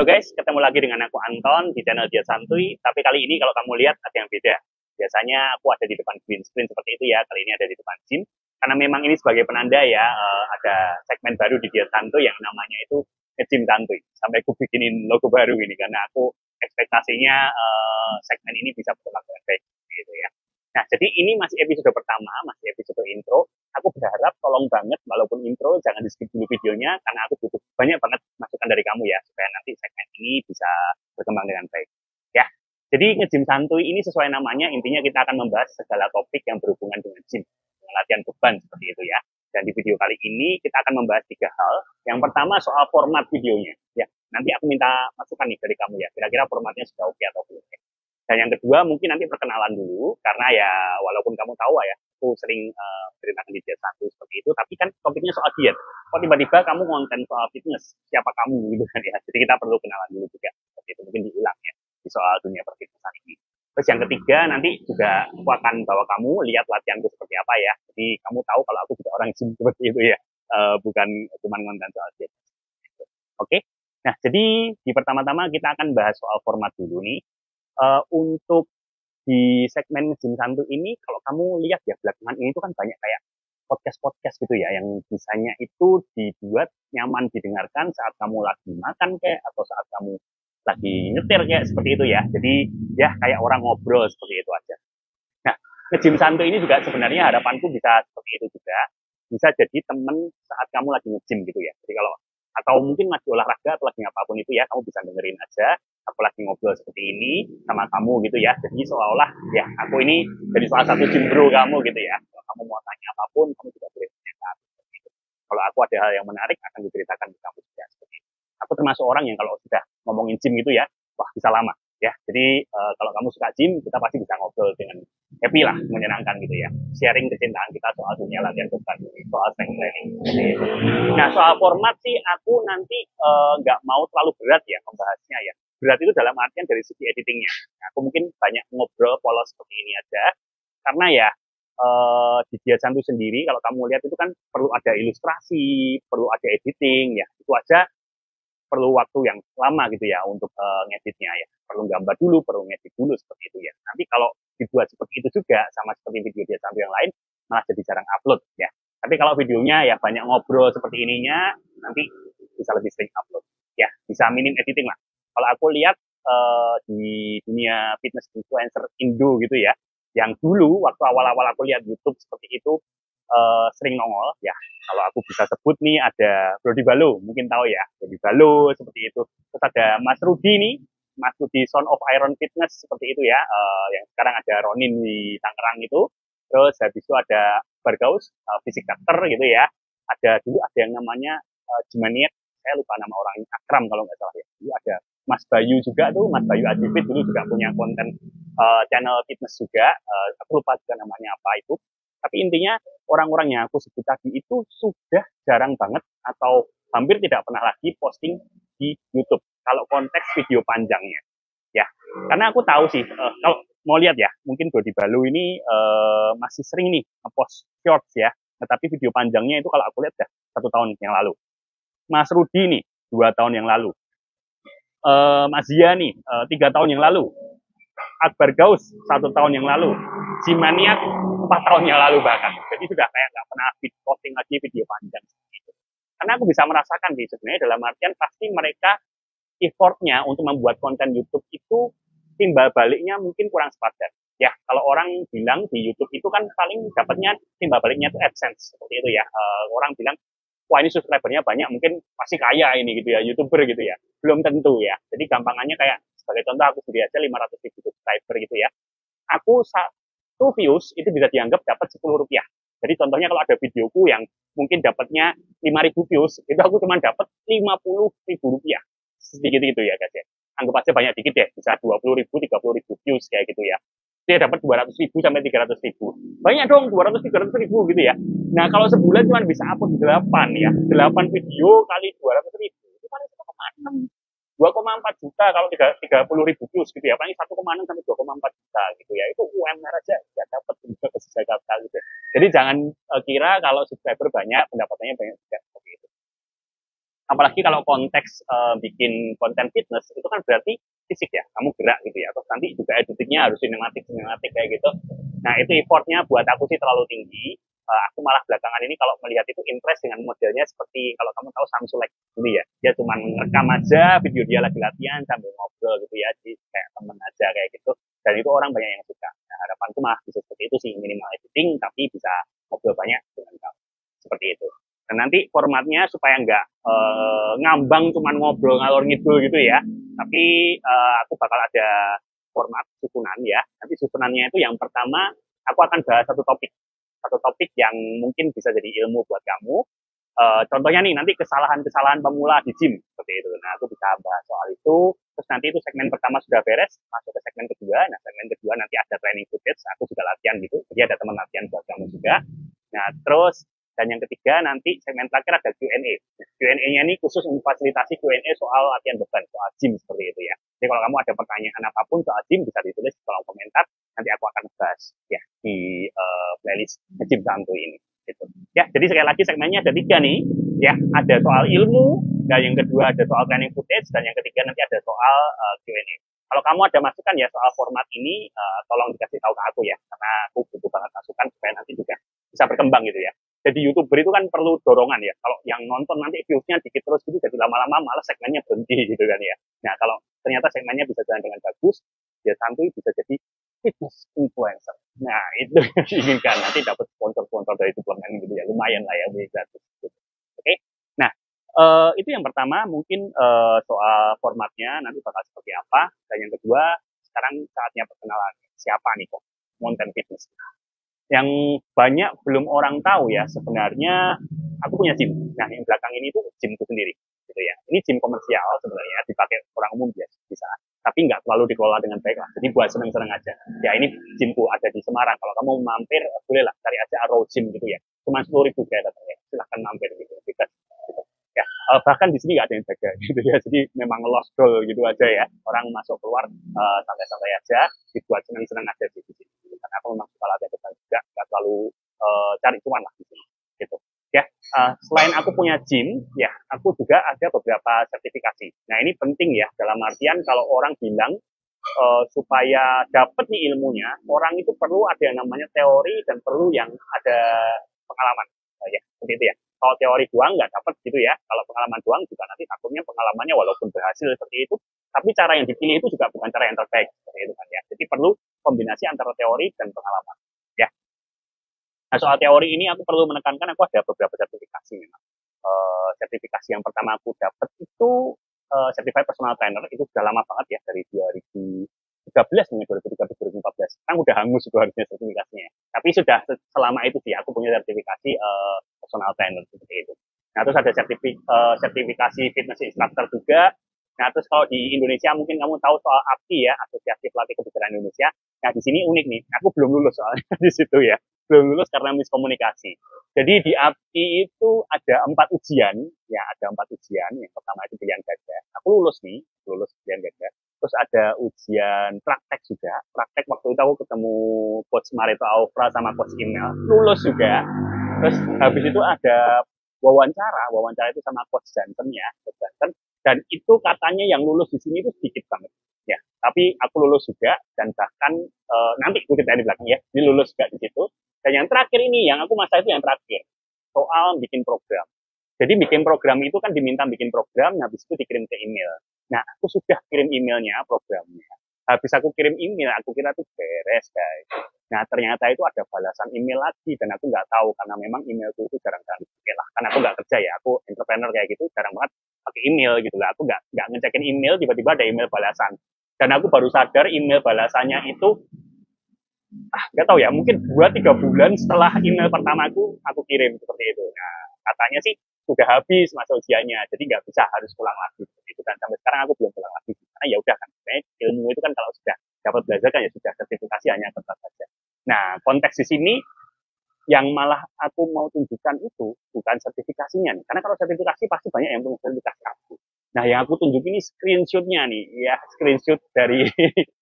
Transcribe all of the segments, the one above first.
Halo guys, ketemu lagi dengan aku Anton di channel Dia Santuy. Tapi kali ini kalau kamu lihat ada yang beda. Biasanya aku ada di depan green screen seperti itu ya. Kali ini ada di depan gym. Karena memang ini sebagai penanda ya, ada segmen baru di Dia Santuy yang namanya itu Nge-Gym Santuy. Sampai aku bikinin logo baru ini karena aku ekspektasinya segmen ini bisa berkembang dengan baik gitu ya. Nah, jadi ini masih episode pertama, masih episode intro. Aku berharap tolong banget, walaupun intro, jangan di-skip dulu videonya, karena aku butuh banyak banget masukan dari kamu ya, supaya nanti segmen ini bisa berkembang dengan baik. Ya, jadi nge-gym santuy ini sesuai namanya, intinya kita akan membahas segala topik yang berhubungan dengan gym, dengan latihan beban, seperti itu ya. Dan di video kali ini, kita akan membahas 3 hal. Yang pertama soal format videonya. Ya, nanti aku minta masukan nih dari kamu ya, kira-kira formatnya sudah oke atau belum ya. Dan yang kedua mungkin nanti perkenalan dulu, karena ya walaupun kamu tahu ya, aku sering ceritakan di diet satu seperti itu, tapi kan topiknya soal diet. Kok tiba-tiba kamu konten soal fitness, siapa kamu gitu kan ya. Jadi kita perlu kenalan dulu juga, seperti itu mungkin diulang ya, di soal dunia perfitnessan ini. Terus yang ketiga nanti juga aku akan bawa kamu lihat latihanku seperti apa ya. Jadi kamu tahu kalau aku juga orang gym seperti itu ya, bukan cuma konten soal diet. Oke, nah jadi di pertama-tama kita akan bahas soal format dulu nih. Untuk di segmen Gym Santuy ini, kalau kamu lihat ya belakangan ini tuh kan banyak kayak podcast-podcast gitu ya, yang bisanya itu dibuat nyaman didengarkan saat kamu lagi makan kayak, atau saat kamu lagi nyetir kayak seperti itu ya. Jadi ya kayak orang ngobrol seperti itu aja. Nah, nge-gym santuy ini juga sebenarnya harapanku bisa seperti itu juga. Bisa jadi temen saat kamu lagi nge-gym gitu ya. Jadi kalau atau mungkin lagi olahraga atau lagi apapun itu ya, kamu bisa dengerin aja aku lagi ngobrol seperti ini sama kamu gitu ya. Jadi seolah-olah ya aku ini jadi salah satu gym bro kamu gitu ya. Kalau kamu mau tanya apapun, kamu juga boleh tanya seperti itu. Kalau aku ada hal yang menarik akan diceritakan ke kamu juga seperti itu. Aku termasuk orang yang kalau sudah ngomongin gym gitu ya, wah bisa lama ya. Jadi kalau kamu suka gym, kita pasti bisa ngobrol dengan happy lah, menyenangkan gitu ya. Sharing kecintaan kita soal dunia latihan beban, soal strength training. Nah, soal format sih aku nanti nggak mau terlalu berat ya membahasnya ya. Berat itu dalam artian dari segi editingnya. Nah, aku mungkin banyak ngobrol polos seperti ini aja, karena ya di Dia Santuy sendiri kalau kamu lihat itu kan perlu ada ilustrasi, perlu ada editing ya. Itu aja perlu waktu yang lama gitu ya untuk ngeditnya ya. Perlu gambar dulu, perlu ngedit dulu seperti itu ya. Nanti kalau dibuat seperti itu juga sama seperti video Dia Santuy yang lain malah jadi jarang upload ya. Tapi kalau videonya ya banyak ngobrol seperti ininya, nanti bisa lebih sering upload ya. Bisa minim editing lah. Kalau aku lihat di dunia fitness influencer Indo gitu ya, yang dulu waktu awal-awal aku lihat YouTube seperti itu sering nongol ya. Kalau aku bisa sebut nih ada Brody Balo, mungkin tahu ya, Brody Balo seperti itu. Terus ada Mas Rudi nih, Mas Rudi Son of Iron Fitness seperti itu ya, yang sekarang ada Ronin di Tangerang itu. Terus habis itu ada Bargaus, fisik dokter gitu ya. Ada dulu ada yang namanya Jemaniak, saya lupa nama orang Akram kalau nggak salah ya. Dulu ada Mas Bayu juga tuh, Mas Bayu Adifit dulu juga punya konten channel fitness juga. Aku lupa juga namanya apa itu. Tapi intinya orang-orang yang aku sebut tadi itu sudah jarang banget atau hampir tidak pernah lagi posting di YouTube. Kalau konteks video panjangnya, ya. Karena aku tahu sih, kalau mau lihat ya, mungkin Brody Balo ini masih sering nih ngepost shorts ya. Tetapi video panjangnya itu kalau aku lihat ya 1 tahun yang lalu. Mas Rudi nih 2 tahun yang lalu. Mas Zia nih 3 tahun yang lalu. Akbar Gaus 1 tahun yang lalu. Jimaniak 4 tahun yang lalu bahkan. Jadi sudah kayak nggak pernah posting lagi video panjang. Karena aku bisa merasakan sih sebenarnya dalam artian pasti mereka effortnya untuk membuat konten YouTube itu timbal baliknya mungkin kurang sepadan. Ya, kalau orang bilang di YouTube itu kan paling dapatnya timbal baliknya itu AdSense seperti itu ya. Orang bilang wah ini subscribernya banyak, mungkin pasti kaya ini gitu ya, YouTuber gitu ya. Belum tentu ya. Jadi gampangannya kayak sebagai contoh aku sendiri aja 500.000 subscriber gitu ya. Aku 1 views itu bisa dianggap dapat 10 rupiah. Jadi contohnya kalau ada videoku yang mungkin dapatnya 5.000 views, itu aku cuma dapat 50.000 rupiah. Sedikit gitu ya guys ya. Anggap aja banyak dikit deh, bisa 20.000, 30.000 views kayak gitu ya. Dia dapat 200.000 sampai 300.000. Banyak dong 200-300.000 gitu ya. Nah kalau sebulan cuma bisa upload 8 ya. 8 video kali 200.000. Itu kan 1,6. 2,4 juta kalau 30.000 views gitu ya. Paling 1,6 sampai 2,4 juta gitu ya. Itu UMR aja nggak dapat sejagat gitu. Jadi jangan kira kalau subscriber banyak, pendapatannya banyak juga seperti itu. Apalagi kalau konteks bikin konten fitness itu kan berarti fisik ya, kamu gerak gitu ya. Terus nanti juga editingnya harus sinematik kayak gitu. Nah itu effortnya buat aku sih terlalu tinggi. Aku malah belakangan ini kalau melihat itu interest dengan modelnya seperti kalau kamu tahu Samsulek gitu ya. Dia cuma ngerekam aja video dia lagi latihan sambil ngobrol gitu ya, jadi kayak temen aja kayak gitu. Dan itu orang banyak yang suka. Nah, harapanku mah bisa seperti itu sih, minimal editing tapi bisa ngobrol banyak dengan kamu. Seperti itu. Dan nanti formatnya supaya nggak ngambang cuman ngobrol ngalor ngidul gitu ya. Tapi aku bakal ada format susunan ya. Nanti susunannya itu yang pertama aku akan bahas satu topik yang mungkin bisa jadi ilmu buat kamu. Contohnya nih nanti kesalahan-kesalahan pemula di gym seperti itu. Nah aku bisa bahas soal itu. Terus nanti itu segmen pertama sudah beres, masuk ke segmen kedua. Nah segmen kedua nanti ada training footage. Aku juga latihan gitu. Jadi ada teman latihan buat kamu juga. Nah terus dan yang ketiga nanti segmen terakhir ada Q&A. Q&A-nya ini khusus memfasilitasi Q&A soal latihan beban, soal gym seperti itu ya. Jadi kalau kamu ada pertanyaan apapun soal gym bisa ditulis di kolom komentar. Nanti aku akan bahas ya di playlist gym santuy ini. Gitu. Ya, jadi sekali lagi segmennya ada 3 nih. Ya, ada soal ilmu, dan yang kedua ada soal training footage, dan yang ketiga nanti ada soal Q&A. Kalau kamu ada masukan ya soal format ini, tolong dikasih tahu ke aku ya, karena aku butuh banget masukan supaya nanti juga bisa berkembang gitu ya. Jadi YouTuber itu kan perlu dorongan ya. Kalau yang nonton nanti views-nya dikit terus gitu, jadi lama-lama malah segmennya berhenti gitu kan ya. Nah, kalau ternyata segmennya bisa jalan dengan bagus, ya santuy bisa jadi fitness influencer. Nah, itu yang diinginkan. Nanti dapat sponsor-sponsor dari suplemen gitu ya. Lumayan lah ya, beli gratis. Gitu. Oke. Nah, itu yang pertama mungkin soal formatnya nanti bakal seperti apa. Dan yang kedua, sekarang saatnya perkenalan. Siapa nih kok konten fitness? Yang banyak belum orang tahu ya, sebenarnya aku punya gym. Nah, yang belakang ini tuh gymku sendiri. Gitu ya. Ini gym komersial sebenarnya, dipakai orang umum biasa bisa. Tapi nggak terlalu dikelola dengan baik lah. Jadi buat seneng-seneng aja. Ya ini gymku ada di Semarang. Kalau kamu mampir, boleh lah cari aja Arrow Gym gitu ya. Cuma 10.000 kayak datangnya. Silahkan mampir gitu. Kita, gitu. Ya, bahkan di sini nggak ada yang jaga gitu ya. Jadi memang lost goal gitu aja ya. Orang masuk keluar santai-santai aja. Dibuat seneng-seneng aja di sini. Karena aku memang suka latihan beban juga. Nggak terlalu cari cuan lah di sini. Gitu. Ya, selain aku punya gym, ya aku juga ada beberapa sertifikasi. Nah ini penting ya dalam artian kalau orang bilang supaya dapat nih ilmunya, orang itu perlu ada yang namanya teori dan perlu yang ada pengalaman. Ya seperti itu ya. Kalau teori doang nggak dapat gitu ya. Kalau pengalaman doang juga nanti takutnya pengalamannya walaupun berhasil seperti itu, tapi cara yang dipilih itu juga bukan cara yang terbaik seperti itu kan ya. Jadi perlu kombinasi antara teori dan pengalaman. Ya, nah, soal teori ini aku perlu menekankan aku ada beberapa sertifikasi memang. Sertifikasi yang pertama aku dapat itu Certified Personal Trainer itu sudah lama banget ya dari 2013 nih 2013 2014 kan udah hangus itu harusnya sertifikasinya tapi sudah selama itu sih aku punya sertifikasi personal trainer seperti itu. Nah terus ada sertifikasi fitness instructor juga. Nah terus kalau di Indonesia mungkin kamu tahu soal API ya, Asosiasi Pelatih Kebugaran Indonesia. Nah di sini unik nih, aku belum lulus soalnya di situ ya, belum lulus karena miskomunikasi. Jadi di API itu ada 4 ujian, ya ada 4 ujian. Yang pertama itu pilihan ganda. Aku lulus nih, lulus pilihan ganda. Terus ada ujian praktek juga. Praktek waktu itu aku ketemu Coach Marito Aufra sama Coach Imel, lulus juga. Terus habis itu ada wawancara itu sama Coach Johnson ya, Coach Johnson. Dan itu katanya yang lulus di sini itu sedikit banget. Ya, tapi aku lulus juga dan bahkan nanti aku ceritain di belakang ya, ini lulus juga di situ. Dan yang terakhir ini, yang aku masa itu yang terakhir, soal bikin program. Jadi bikin program itu kan diminta bikin program, habis itu dikirim ke email. Nah, aku sudah kirim emailnya, programnya. Habis aku kirim email, aku kira itu beres, guys. Nah, ternyata itu ada balasan email lagi, dan aku nggak tahu, karena memang emailku itu jarang-jarang dipakai lah. Karena aku nggak kerja ya, aku entrepreneur kayak gitu, jarang banget pakai email gitu lah. Aku nggak ngecekin email, tiba-tiba ada email balasan. Dan aku baru sadar email balasannya itu nggak tahu ya, mungkin 2-3 bulan setelah email pertama aku kirim seperti itu. Nah, katanya sih sudah habis masa ujiannya, jadi nggak bisa harus pulang lagi seperti itu. Dan sampai sekarang aku belum pulang lagi, karena ya udah kan, ilmu itu kan kalau sudah dapat belajar kan ya sudah, sertifikasi hanya tetap saja. Nah, konteks di sini yang malah aku mau tunjukkan itu bukan sertifikasinya nih, karena kalau sertifikasi pasti banyak yang punya sertifikasi aku. Nah, yang aku tunjuk ini screenshotnya nih, ya screenshot dari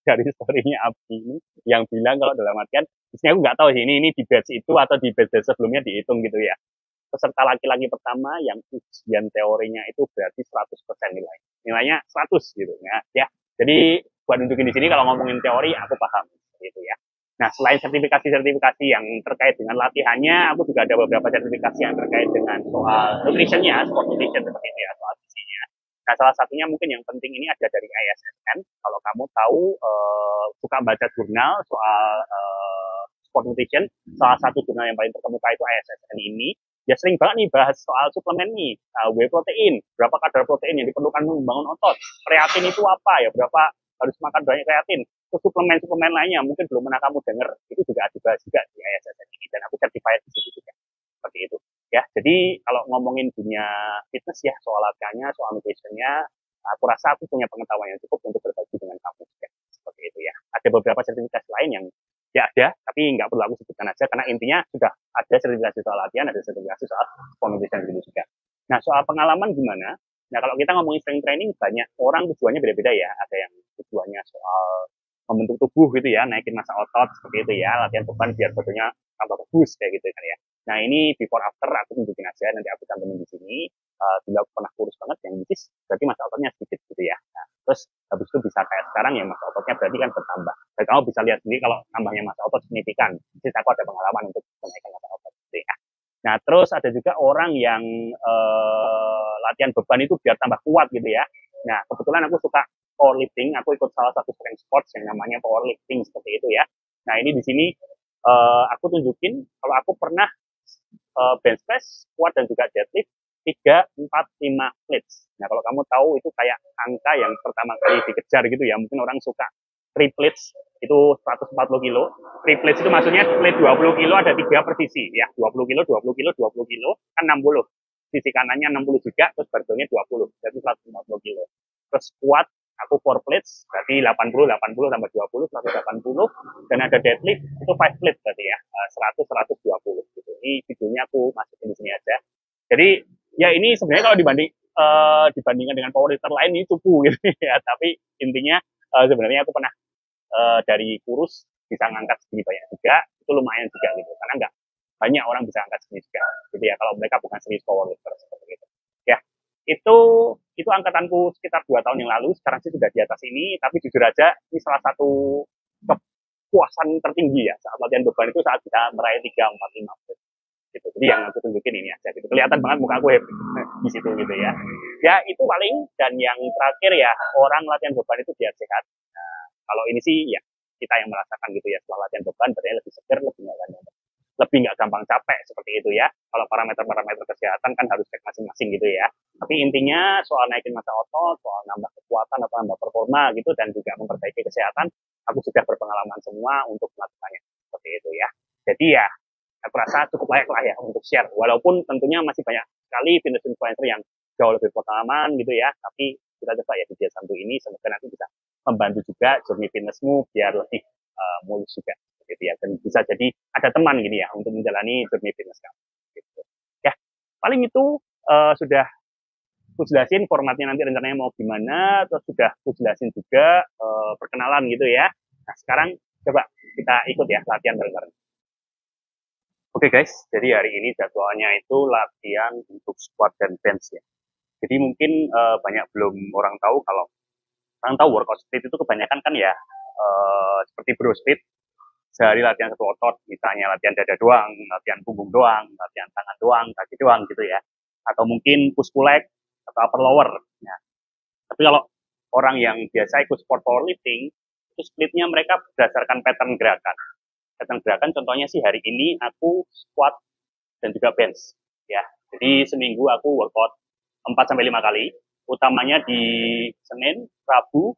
dari storynya Abdi ini, yang bilang kalau dalam artian, di sini aku nggak tahu sih ini di batch itu atau di batch sebelumnya dihitung gitu ya. peserta laki-laki pertama yang ujian teorinya itu berarti 100% nilainya 100 gitu ya. Jadi buat nunjukin di sini kalau ngomongin teori aku paham gitu ya. Nah, selain sertifikasi-sertifikasi yang terkait dengan latihannya, aku juga ada beberapa sertifikasi yang terkait dengan soal nutritionnya, sport nutrition seperti itu ya, soal gizinya. Nah, salah satunya mungkin yang penting ini ada dari ISSN. Kalau kamu tahu suka baca jurnal soal sport nutrition, salah satu jurnal yang paling terkemuka itu ISSN ini. Ya sering banget nih bahas soal suplemen nih, whey protein, berapa kadar protein yang diperlukan membangun otot, kreatin itu apa ya, berapa harus makan banyak kreatin, suplemen-suplemen lainnya mungkin belum pernah kamu dengar, itu juga dibahas juga di ISSN ini dan aku certified di situ juga seperti itu ya. Jadi kalau ngomongin dunia fitness ya, soal latihannya, soal nutritionnya, aku rasa aku punya pengetahuan yang cukup untuk berbagi dengan kamu juga seperti itu ya. Ada beberapa sertifikasi lain yang ya ada, tapi nggak perlu aku sebutkan aja karena intinya sudah ada sertifikasi soal latihan, ada sertifikasi soal nutrition gitu juga. Nah, soal pengalaman gimana? Nah, kalau kita ngomongin strength training, banyak orang tujuannya beda-beda ya. Ada yang tujuannya soal membentuk tubuh gitu ya, naikin massa otot seperti itu ya, latihan beban biar badannya tambah bagus kayak gitu kan ya. Nah, ini before after aku tunjukin aja, nanti aku cantumin di sini. Bila aku pernah kurus banget, yang which berarti massa ototnya sedikit gitu ya. Nah, terus habis itu bisa kayak sekarang ya, massa ototnya berarti kan bertambah. Dan kamu bisa lihat sendiri kalau tambahnya massa otot signifikan. Jadi aku ada pengalaman untuk menaikkan massa otot gitu ya. Nah, terus ada juga orang yang latihan beban itu biar tambah kuat gitu ya. Nah, kebetulan aku suka powerlifting, aku ikut salah satu strength sports yang namanya powerlifting seperti itu ya. Nah, ini di sini aku tunjukin kalau aku pernah bench press, squat dan juga deadlift 3, 4, 5 plates. Nah, kalau kamu tahu itu kayak angka yang pertama kali dikejar gitu ya. Mungkin orang suka triplets itu 140 kilo. Triplets itu maksudnya plate 20 kilo ada 3 per sisi ya. 20 kilo, 20 kilo, 20 kilo kan 60. Sisi kanannya 60 juga, terus barbelnya 20. Jadi 140 kilo. Terus squat aku 4 plates berarti 80 tambah 20 180 dan ada deadlift itu 5 plates berarti ya 100 120 gitu. Ini videonya aku masukin di sini aja. Jadi ya ini sebenarnya kalau dibandingkan dengan powerlifter lain ini cupu gitu ya, tapi intinya sebenarnya aku pernah dari kurus bisa ngangkat segini banyak juga, itu lumayan juga gitu, karena nggak banyak orang bisa angkat segini juga gitu ya kalau mereka bukan serius powerlifter seperti itu ya. Itu angkatanku sekitar 2 tahun yang lalu, sekarang sih sudah di atas ini, tapi jujur aja ini salah satu kepuasan tertinggi ya saat latihan beban itu, saat kita meraih 3, 4, 5 gitu. Jadi yang aku tunjukin ini aja gitu. Kelihatan banget muka aku happy di situ gitu ya. Ya itu paling, dan yang terakhir ya, orang latihan beban itu biar sehat. Nah, kalau ini sih ya kita yang merasakan gitu ya, setelah latihan beban badannya lebih segar, lebih nggak gampang capek seperti itu ya. Kalau parameter-parameter kesehatan kan harus cek masing-masing gitu ya. Tapi intinya soal naikin massa otot, soal nambah kekuatan atau nambah performa gitu, dan juga memperbaiki kesehatan, aku sudah berpengalaman semua untuk melakukannya seperti itu ya. Jadi ya aku rasa cukup layak lah ya untuk share. Walaupun tentunya masih banyak sekali fitness influencer yang jauh lebih pengalaman gitu ya. Tapi kita coba ya di dia satu ini, semoga nanti bisa membantu juga journey fitnessmu biar lebih mulus juga gitu ya. Dan bisa jadi ada teman gini ya untuk menjalani journey fitness kamu. Gitu. Ya, paling itu sudah aku jelasin formatnya nanti rencananya mau gimana, terus sudah aku jelasin juga perkenalan gitu ya. Nah, sekarang coba kita ikut ya latihan bareng-bareng. Oke guys, jadi hari ini jadwalnya itu latihan untuk squat dan bench ya. Jadi mungkin banyak belum orang tahu, kalau orang tahu workout split itu kebanyakan kan ya seperti bro split, sehari latihan satu otot, misalnya latihan dada doang, latihan punggung doang, latihan tangan doang, kaki doang gitu ya. Atau mungkin push pull leg atau upper lower. Ya. Tapi kalau orang yang biasa ikut sport powerlifting, itu splitnya mereka berdasarkan pattern gerakan. Pattern gerakan contohnya sih hari ini aku squat dan juga bench ya. Jadi seminggu aku workout 4 sampai 5 kali, utamanya di Senin, Rabu,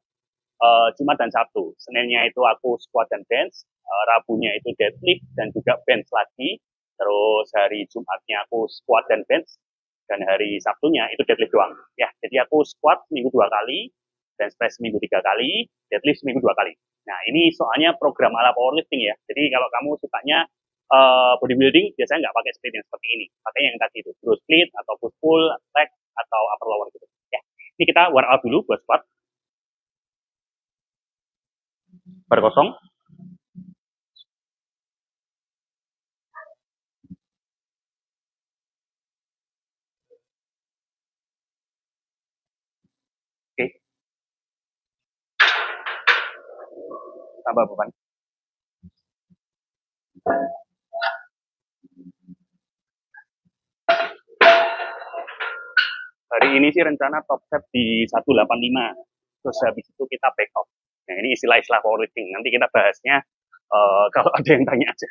Jumat dan Sabtu. Seninnya itu aku squat dan bench, Rabunya itu deadlift dan juga bench lagi. Terus hari Jumatnya aku squat dan bench, dan hari Sabtunya itu deadlift doang. Ya, jadi aku squat seminggu 2 kali, bench press seminggu 3 kali, deadlift seminggu 2 kali. Nah, ini soalnya program ala powerlifting ya. Jadi kalau kamu sukanya bodybuilding, biasanya nggak pakai split yang seperti ini. Pakai yang tadi itu, bro split atau push pull, leg atau upper lower gitu. Ya, ini kita workout dulu buat squat. Bar kosong. tambah beban. Hari ini sih rencana top set di 185. Terus habis itu kita back off. Nah, ini istilah-istilah powerlifting. Nanti kita bahasnya kalau ada yang tanya aja.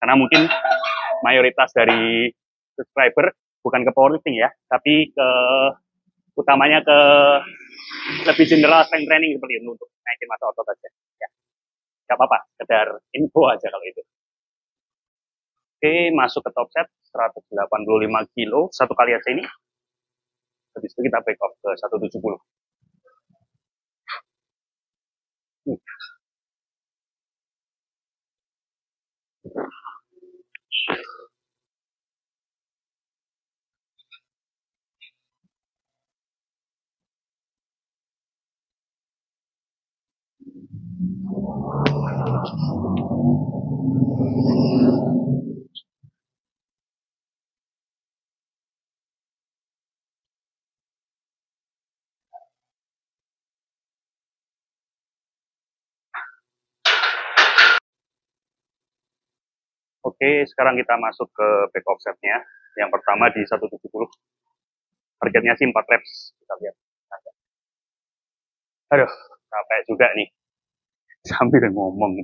Karena mungkin mayoritas dari subscriber bukan ke powerlifting ya, tapi ke utamanya ke lebih general strength training seperti itu untuk naikin massa otot aja. Ya, nggak apa-apa, sekedar info aja kalau itu. Oke, masuk ke top set 185 kilo satu kali aja ini. Habis itu kita back off ke 170. Oke, sekarang kita masuk ke back off set-nya. Yang pertama di 170. Targetnya sih 4 reps. Kita lihat. Aduh, capek juga nih. Sambil ngomong.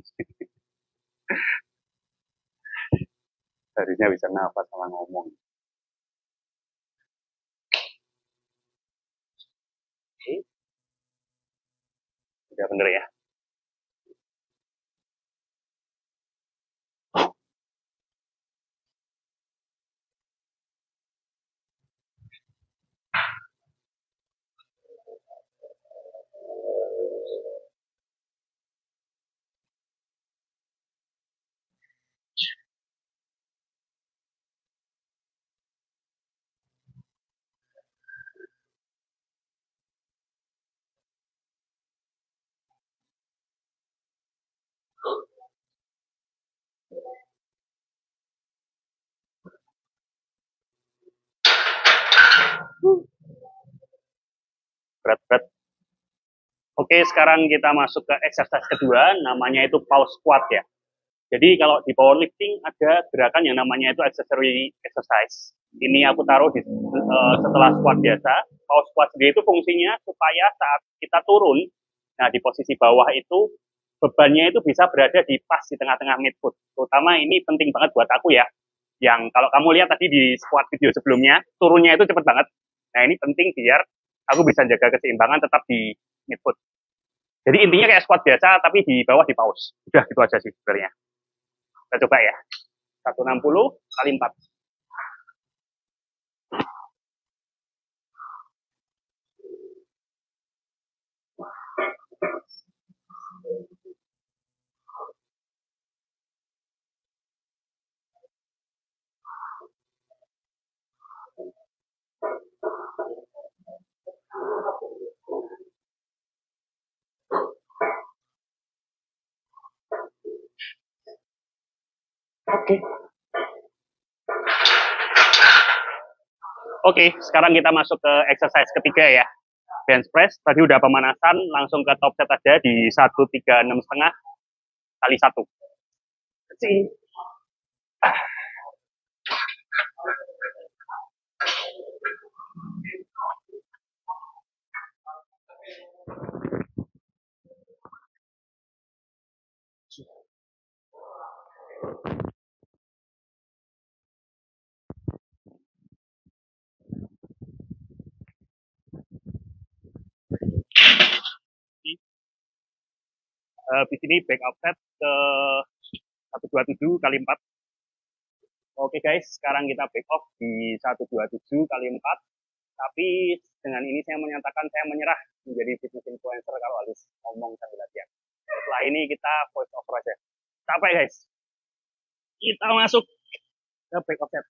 Harusnya bisa nafas sama ngomong. Oke. Udah bener ya. Berat-berat. Oke, sekarang kita masuk ke exercise kedua, namanya itu pause squat ya. Jadi kalau di powerlifting ada gerakan yang namanya itu accessory exercise. Ini aku taruh di setelah squat biasa. Pause squat sendiri itu fungsinya supaya saat kita turun, nah di posisi bawah itu bebannya itu bisa berada di pas di tengah-tengah midfoot. Terutama ini penting banget buat aku ya. Yang kalau kamu lihat tadi di squat video sebelumnya, turunnya itu cepet banget. Nah ini penting biar aku bisa jaga keseimbangan tetap di midfoot. Jadi intinya kayak squat biasa, tapi di bawah di pause. Udah gitu aja sih sebenarnya. Kita coba ya. 160 kali 4. Oke. Oke, sekarang kita masuk ke exercise ketiga ya. Bench press, tadi udah pemanasan, langsung ke top set aja di 136,5 kali 1. Di sini back up set ke 127 kali 4. Oke guys, sekarang kita back off di 127 kali 4. Tapi dengan ini saya menyatakan saya menyerah menjadi fitness influencer kalau harus ngomong sambil latihan. Setelah ini kita voice over aja. Capek guys. Kita masuk ke back off set.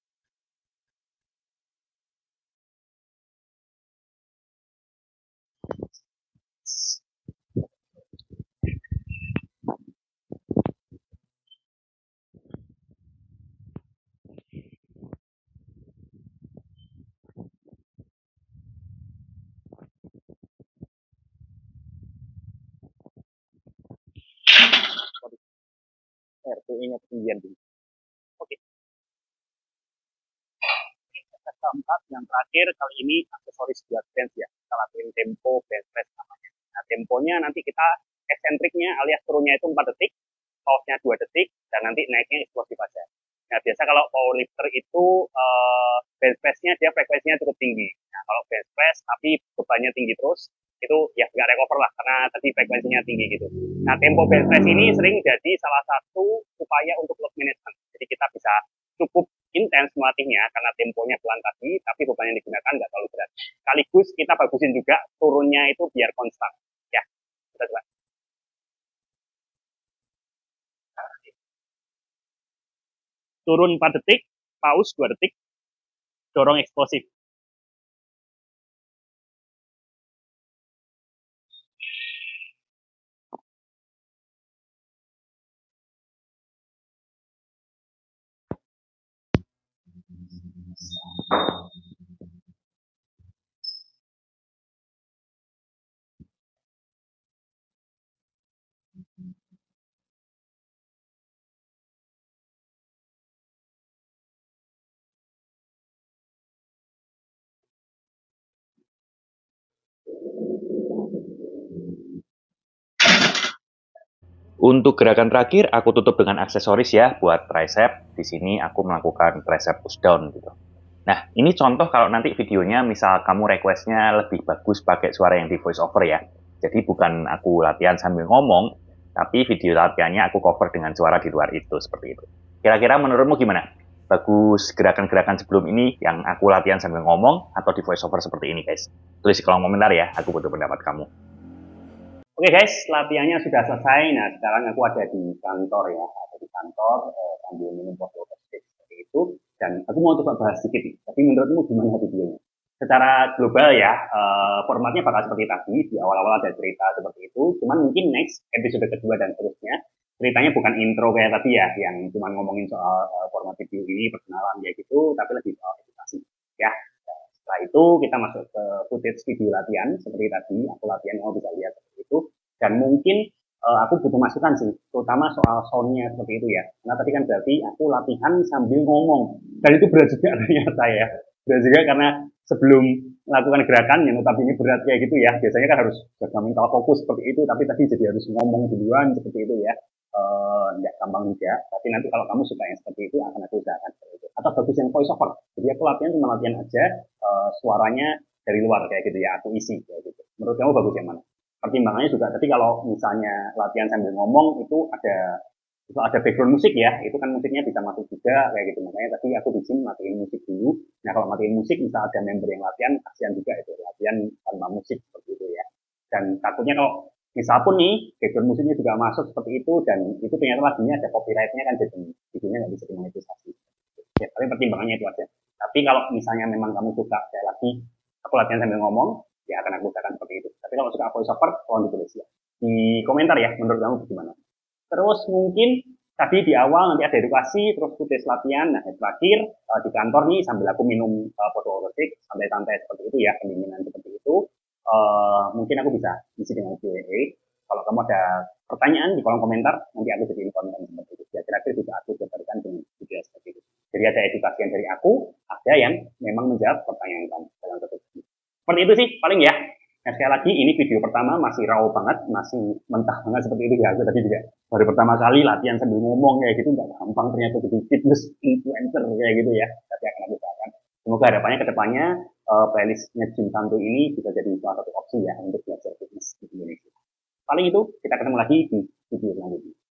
PE-nya ketinggian dulu. Oke. Keempat, yang terakhir kali ini aksesoris buat bench ya. Kita lakuin tempo bench press namanya. Nah, temponya nanti kita eksentriknya alias turunnya itu 4 detik, pause-nya 2 detik, dan nanti naiknya eksplosif aja. Nah, biasa kalau powerlifter itu bench press-nya dia frekuensinya cukup tinggi. Nah, kalau bench press tapi bebannya tinggi terus, itu ya nggak recover lah, karena tadi frekuensinya tinggi gitu. Nah, tempo bench press ini sering jadi salah satu upaya untuk load management. Jadi kita bisa cukup intens melatihnya karena temponya pelan tadi, tapi beban yang digunakan nggak terlalu berat. Sekaligus kita bagusin juga turunnya itu biar konstan. Ya, kita coba. Turun 4 detik, pause 2 detik, dorong eksplosif. Untuk gerakan terakhir, aku tutup dengan aksesoris ya buat tricep. Di sini aku melakukan tricep push down gitu. Nah, ini contoh kalau nanti videonya misal kamu requestnya lebih bagus pakai suara yang di voice over ya. Jadi bukan aku latihan sambil ngomong, tapi video latihannya aku cover dengan suara di luar itu, seperti itu. Kira-kira menurutmu gimana? Bagus gerakan-gerakan sebelum ini yang aku latihan sambil ngomong atau di voice over seperti ini guys? Tulis di kolom komentar ya, aku butuh pendapat kamu. Oke guys, latihannya sudah selesai. Nah, sekarang aku ada di kantor ya, ada di kantor sambil minum botol stick seperti itu. Dan aku mau coba bahas sedikit nih. Tapi menurutmu gimana videonya? Secara global ya, formatnya bakal seperti tadi. Di awal-awal ada cerita seperti itu. Cuman mungkin next episode kedua dan seterusnya ceritanya bukan intro kayak tadi ya, yang cuma ngomongin soal format video ini, perkenalan kayak gitu, tapi lebih soal edukasi ya. Setelah itu kita masuk ke footage video latihan seperti tadi. Aku latihan, kamu bisa lihat seperti itu. Dan mungkin aku butuh masukan sih, terutama soal soundnya seperti itu ya. Karena tadi kan berarti aku latihan sambil ngomong. Dan itu berat juga ternyata ya. Berat juga karena sebelum melakukan gerakan yang notabene berat kayak gitu ya, biasanya kan harus jaga mental fokus seperti itu, tapi tadi jadi harus ngomong duluan seperti itu ya. Nggak gampang juga, tapi nanti kalau kamu suka yang seperti itu akan aku usahakan seperti itu. Atau bagus yang voice over, jadi aku latihan cuma latihan aja, suaranya dari luar kayak gitu ya, aku isi kayak gitu. Menurut kamu bagus yang mana? Pertimbangannya juga, tapi kalau misalnya latihan sambil ngomong itu ada background musik ya, itu kan musiknya bisa masuk juga kayak gitu. Makanya tadi aku izin matiin musik dulu. Nah kalau matiin musik, misal ada member yang latihan, kasihan juga itu latihan tanpa musik seperti itu ya. Dan takutnya kalau misal pun nih background musiknya juga masuk seperti itu dan itu ternyata lagunya ada copyrightnya kan, jadi videonya nggak bisa dimonetisasi. Ya, tapi pertimbangannya itu aja. Tapi kalau misalnya memang kamu suka kayak lagi aku latihan sambil ngomong, ya akan aku katakan seperti itu. Tapi kalau suka voice over, tolong ditulis ya di komentar ya, menurut kamu bagaimana. Terus mungkin tadi di awal nanti ada edukasi, terus footage latihan. Nah, terakhir di kantor nih sambil aku minum botol ototik, santai-santai seperti itu ya, pendinginan seperti itu. Mungkin aku bisa isi dengan Q&A. Kalau kamu ada pertanyaan di kolom komentar, nanti aku jadiin konten seperti itu. Ya, kira-kira bisa aku jabarkan dengan video seperti itu. Jadi ada edukasi yang dari aku, ada yang memang menjawab pertanyaan kamu dalam satu video. Seperti itu sih, paling ya. Nah, sekali lagi, ini video pertama masih raw banget, masih mentah banget seperti itu ya. Aku tadi juga baru pertama kali latihan sambil ngomong kayak gitu, nggak gampang ternyata jadi fitness influencer kayak gitu ya. Tapi akan aku usahakan. Semoga harapannya ke depannya playlistnya Jim Santu ini bisa jadi salah satu opsi ya untuk belajar fitness di Indonesia. Paling itu, kita ketemu lagi di video selanjutnya.